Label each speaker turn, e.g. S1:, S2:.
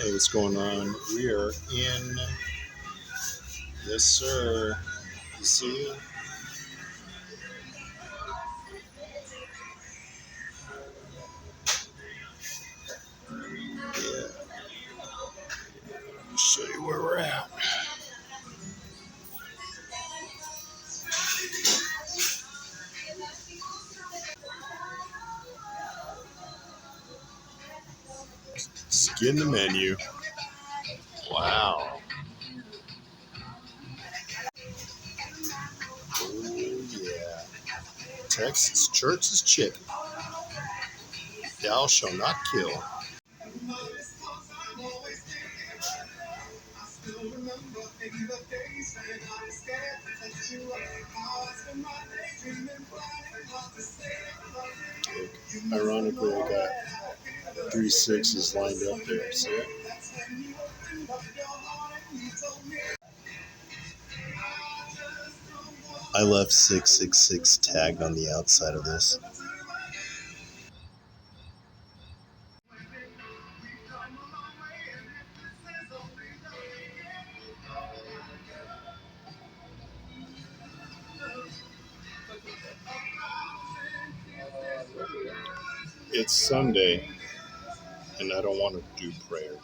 S1: Hey, what's going on? We are in. Yes, sir. You see? Yeah. Let me show you where we're at. Skin the menu. Wow. Oh, yeah. Texas Church's chicken. Thou shall not kill. Ironically, I got 3 6s lined up there. See it? I left 666 tagged on the outside of this. It's Sunday, and I don't want to do prayer.